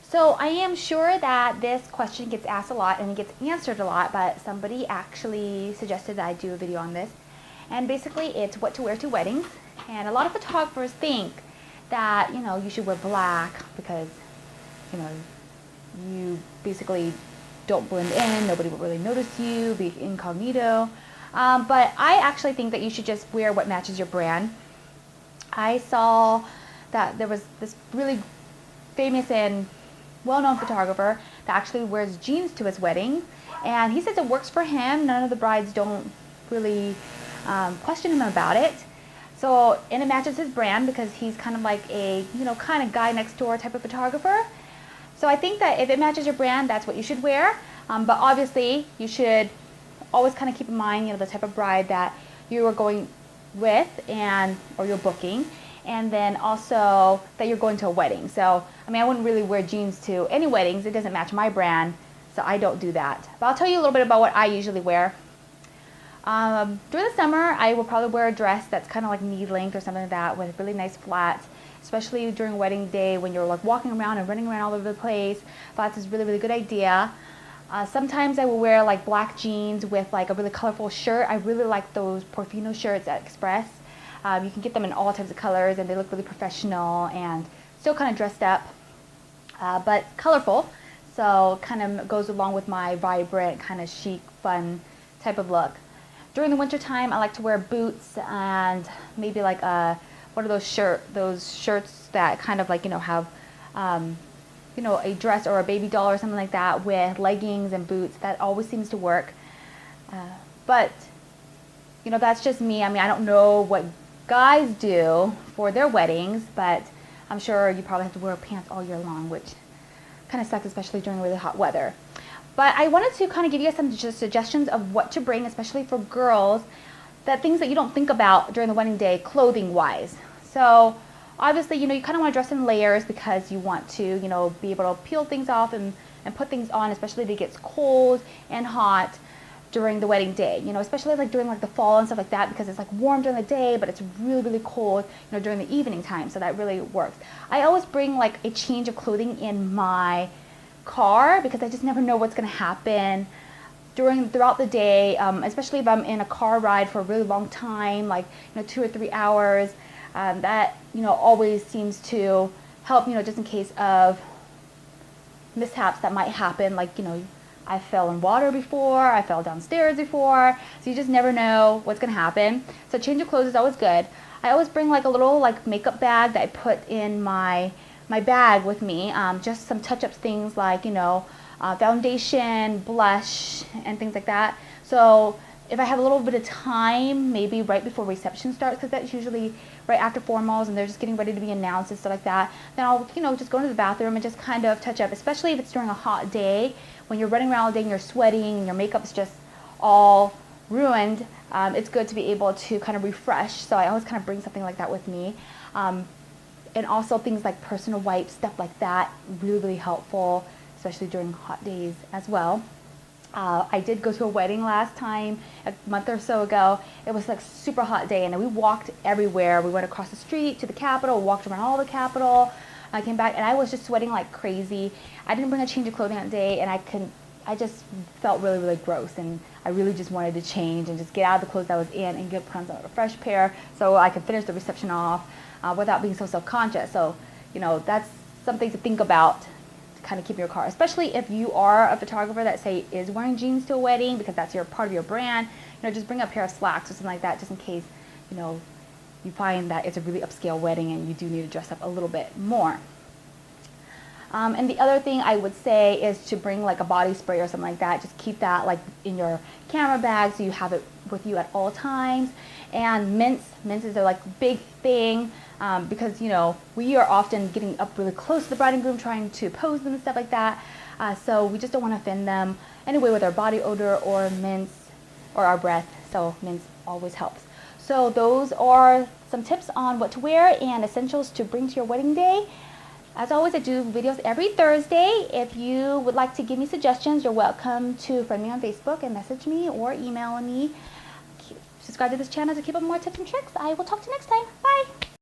So I am sure that this question gets asked a lot and it gets answered a lot, but somebody actually suggested that I do a video on this. And basically it's what to wear to weddings. And a lot of photographers think that, you should wear black because, you basically don't blend in, nobody will really notice you, be incognito. But I actually think that you should just wear what matches your brand. I saw that there was this really famous and well-known photographer that actually wears jeans to his wedding, and he says it works for him. None of the brides don't really question him about it. So, and it matches his brand because he's kind of like a, kind of guy next door type of photographer. So I think that if it matches your brand, that's what you should wear. But obviously, you should always kind of keep in mind, the type of bride that you are going with or you're booking. And then also that you're going to a wedding. So, I wouldn't really wear jeans to any weddings. It doesn't match my brand, so I don't do that. But I'll tell you a little bit about what I usually wear. During the summer, I will probably wear a dress that's kind of like knee length or something like that with really nice flats, especially during wedding day when you're like walking around and running around all over the place. Flats is really, really good idea. Sometimes I will wear like black jeans with like a really colorful shirt. I really like those Portofino shirts at Express. You can get them in all types of colors and they look really professional and still kind of dressed up, but colorful. So kind of goes along with my vibrant, kind of chic, fun type of look. During the winter time, I like to wear boots and maybe like one of those shirts that kind of like, have, a dress or a baby doll or something like that with leggings and boots. That always seems to work. But, that's just me. I don't know what guys do for their weddings, but I'm sure you probably have to wear pants all year long, which kind of sucks, especially during really hot weather. But I wanted to kind of give you guys some suggestions of what to bring, especially for girls, things that you don't think about during the wedding day, clothing wise. So obviously, you kind of want to dress in layers because you want to, be able to peel things off and put things on, especially if it gets cold and hot during the wedding day, especially like during like the fall and stuff like that, because it's like warm during the day, but it's really, really cold, during the evening time. So that really works. I always bring like a change of clothing in my car because I just never know what's going to happen throughout the day, especially if I'm in a car ride for a really long time, like 2 or 3 hours. That always seems to help, just in case of mishaps that might happen, like I fell in water before, I fell downstairs before, so you just never know what's going to happen. So change of clothes is always good. I always bring like a little like makeup bag that I put in my bag with me, just some touch-up things like, foundation, blush, and things like that. So if I have a little bit of time, maybe right before reception starts, because that's usually right after formals and they're just getting ready to be announced and stuff like that, then I'll, just go into the bathroom and just kind of touch up, especially if it's during a hot day when you're running around all day and you're sweating and your makeup's just all ruined. It's good to be able to kind of refresh. So I always kind of bring something like that with me. And also things like personal wipes, stuff like that, really, really helpful, especially during hot days as well. I did go to a wedding last time, a month or so ago. It was like super hot day and we walked everywhere. We went across the street to the Capitol, walked around all the Capitol. I came back and I was just sweating like crazy. I didn't bring a change of clothing that day and I just felt really, really gross, and I really just wanted to change and just get out of the clothes I was in and put on a fresh pair so I could finish the reception off without being so self-conscious. So, that's something to think about to kind of keep your car, especially if you are a photographer that say is wearing jeans to a wedding because that's part of your brand. Just bring a pair of slacks or something like that just in case, you find that it's a really upscale wedding and you do need to dress up a little bit more. And the other thing I would say is to bring like a body spray or something like that. Just keep that like in your camera bag so you have it with you at all times. And mints is a like big thing because we are often getting up really close to the bride and groom trying to pose them and stuff like that. So we just don't want to offend them anyway with our body odor or mints or our breath. So mints always helps. So those are some tips on what to wear and essentials to bring to your wedding day. As always, I do videos every Thursday. If you would like to give me suggestions, you're welcome to friend me on Facebook and message me or email me. Subscribe to this channel to keep up more tips and tricks. I will talk to you next time. Bye.